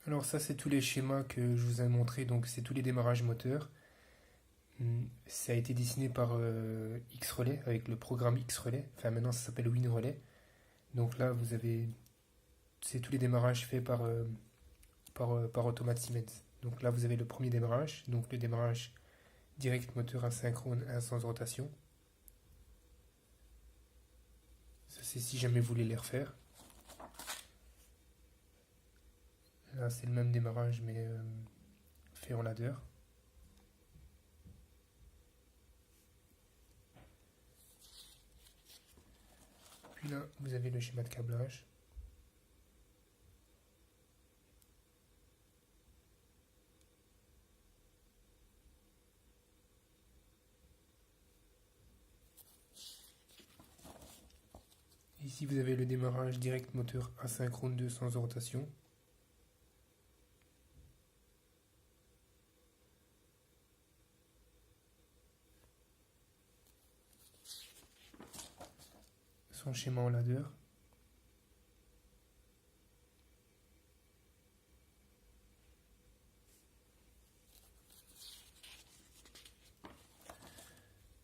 Alors ça, c'est tous les schémas que je vous ai montrés, donc c'est tous les démarrages moteurs. Ça a été dessiné par X-Relay, avec le programme X-Relay. Enfin, maintenant, ça s'appelle WinRelay. Donc là, c'est tous les démarrages faits par Automate Siemens. Donc là, vous avez le premier démarrage, donc le démarrage direct moteur asynchrone, un sens de rotation. Ça, c'est si jamais vous voulez les refaire. Là, c'est le même démarrage, mais fait en ladder. Puis là, vous avez le schéma de câblage. Ici, vous avez le démarrage direct moteur asynchrone 200 de rotation. Son schéma en ladder.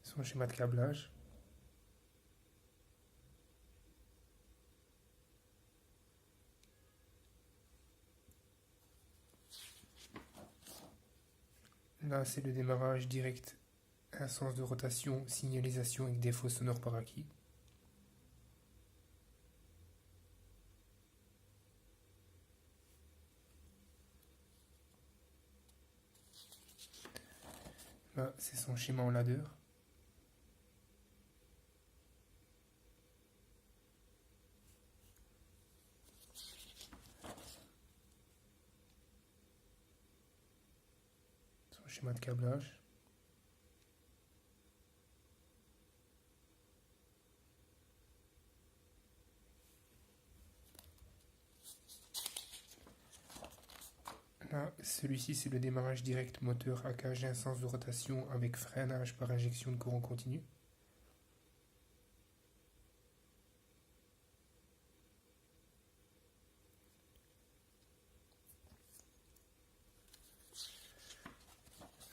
Son schéma de câblage. Là, c'est le démarrage direct, un sens de rotation, signalisation avec défaut sonore par acquis. Là, c'est son schéma en ladder. Son schéma de câblage. Là, celui-ci, c'est le démarrage direct moteur AKG, un sens de rotation avec freinage par injection de courant continu.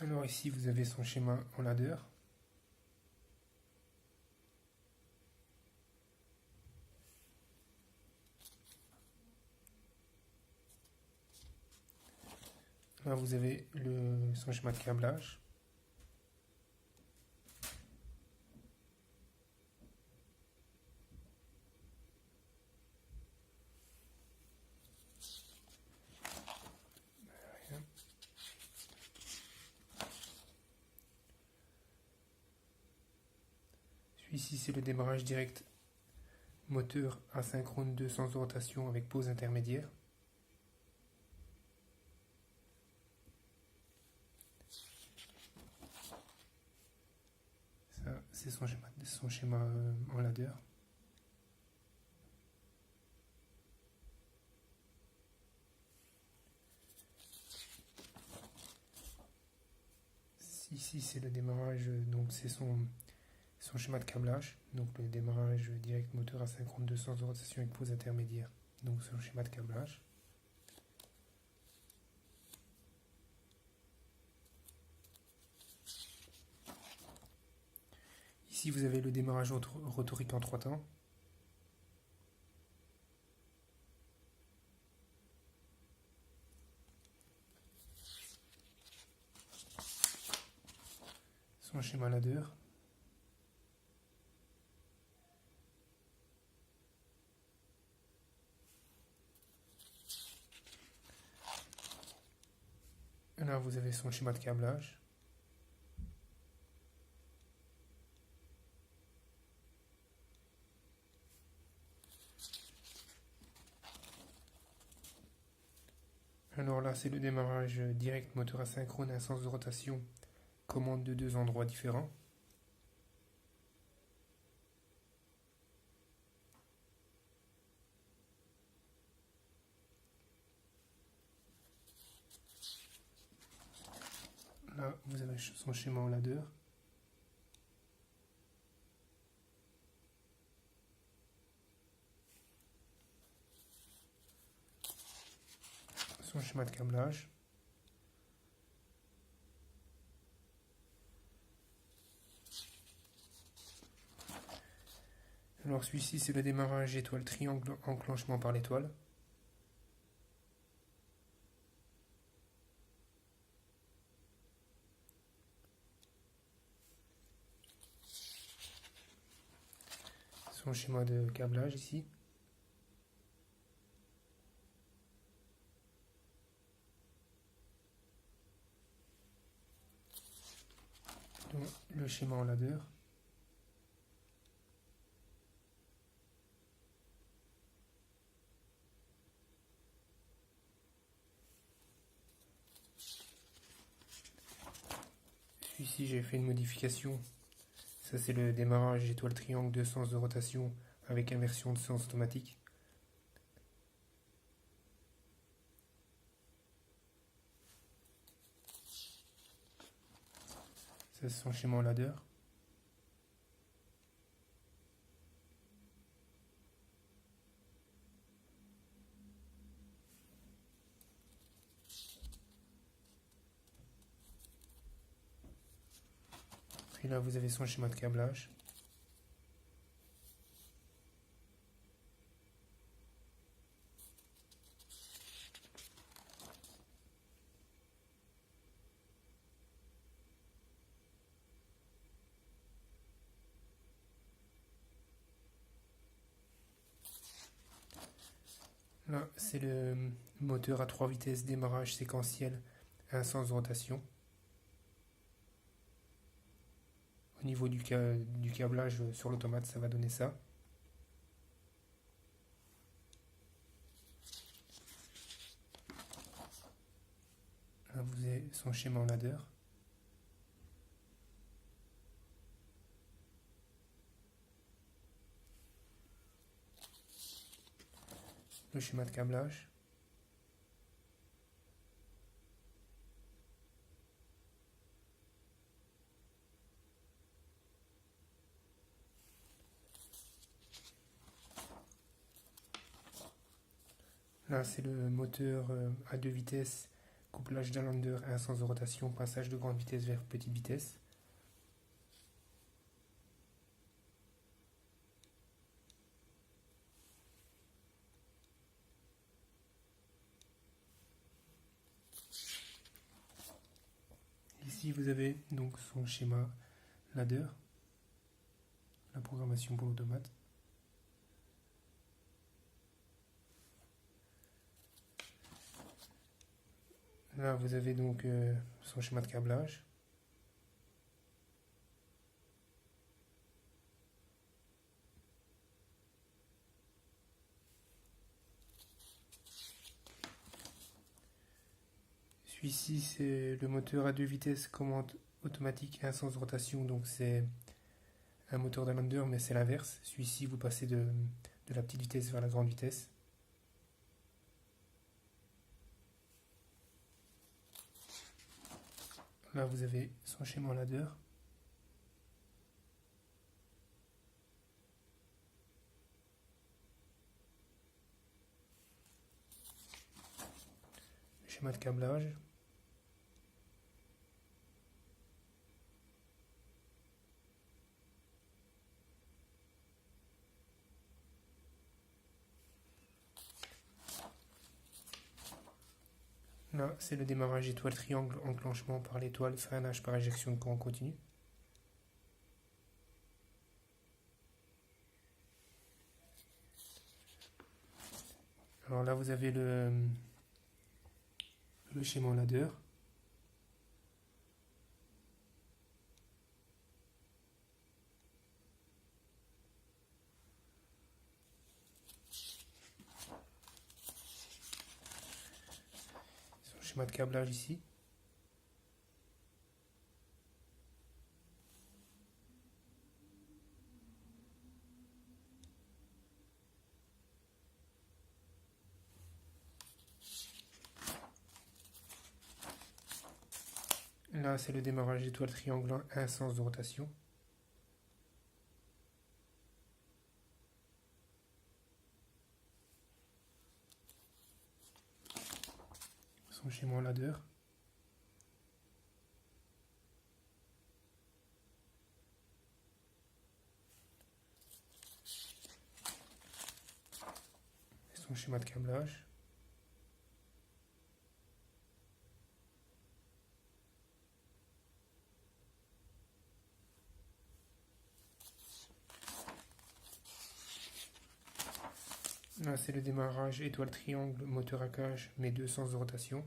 Alors ici, vous avez son schéma en ladder. Là, vous avez son schéma de câblage. Celui-ci, c'est le démarrage direct moteur asynchrone 200 de rotation avec pause intermédiaire. Ça, c'est son schéma en ladder. Ici, c'est le démarrage, donc c'est son schéma de câblage. Donc le démarrage direct moteur asynchrone 200 de rotation avec pause intermédiaire. Donc son schéma de câblage. Ici, vous avez le démarrage rotorique en 3 temps. Son schéma ladder. Là, vous avez son schéma de câblage. Alors là, c'est le démarrage direct moteur asynchrone, un sens de rotation, commande de 2 endroits différents. Là, vous avez son schéma en ladder. son schéma de câblage. Alors celui-ci c'est le démarrage étoile triangle enclenchement par l'étoile. Son schéma de câblage ici. Donc, le schéma en ladder. Celui-ci j'ai fait une modification. Ça c'est le démarrage étoile triangle de sens de rotation avec inversion de sens automatique. Ça c'est son schéma en ladder. Puis là vous avez son schéma de câblage. Là, c'est le moteur à 3 vitesses, démarrage séquentiel, un sens de rotation. Au niveau du câblage sur l'automate, ça va donner ça. Là, vous avez son schéma en ladder. Le schéma de câblage. Là, c'est le moteur à 2 vitesses, couplage d'un lander et un sens de rotation, passage de grande vitesse vers petite vitesse. Ici, vous avez donc son schéma ladder, la programmation pour l'automate. Là, vous avez donc son schéma de câblage. Celui-ci, c'est le moteur à 2 vitesses, commande automatique et un sens de rotation. Donc, c'est un moteur d'un lander, mais c'est l'inverse. Celui-ci, vous passez de la petite vitesse vers la grande vitesse. Là, vous avez son schéma en ladder. Le schéma de câblage. Là, c'est le démarrage étoile triangle enclenchement par l'étoile, freinage par éjection de courant continu. Alors là, vous avez le schéma en ladder. Son schéma de câblage ici. Là, c'est le démarrage étoile triangle, un sens de rotation. son schéma en ladder. Son schéma de câblage. Là, c'est le démarrage étoile triangle moteur à cage, mais deux sens de rotation.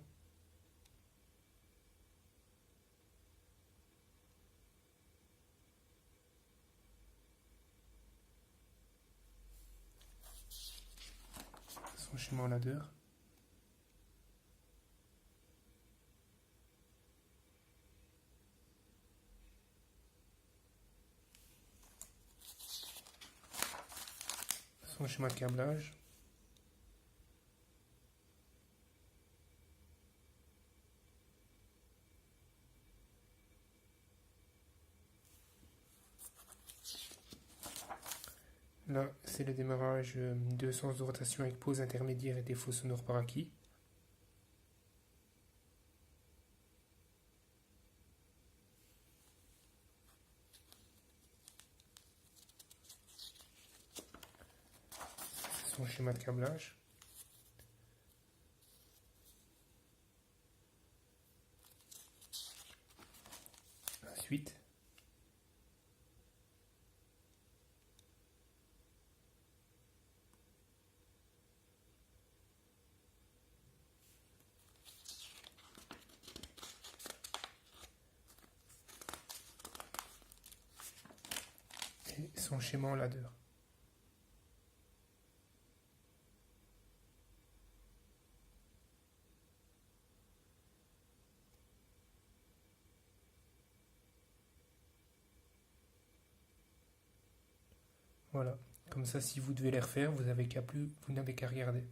Son schéma en ladder. Son schéma de câblage. Là, c'est le démarrage deux sens de rotation avec pause intermédiaire et défaut sonore par acquis. Son schéma de câblage. Ensuite, et son schéma en ladder. Voilà. Comme ça, si vous devez les refaire, vous n'avez qu'à regarder.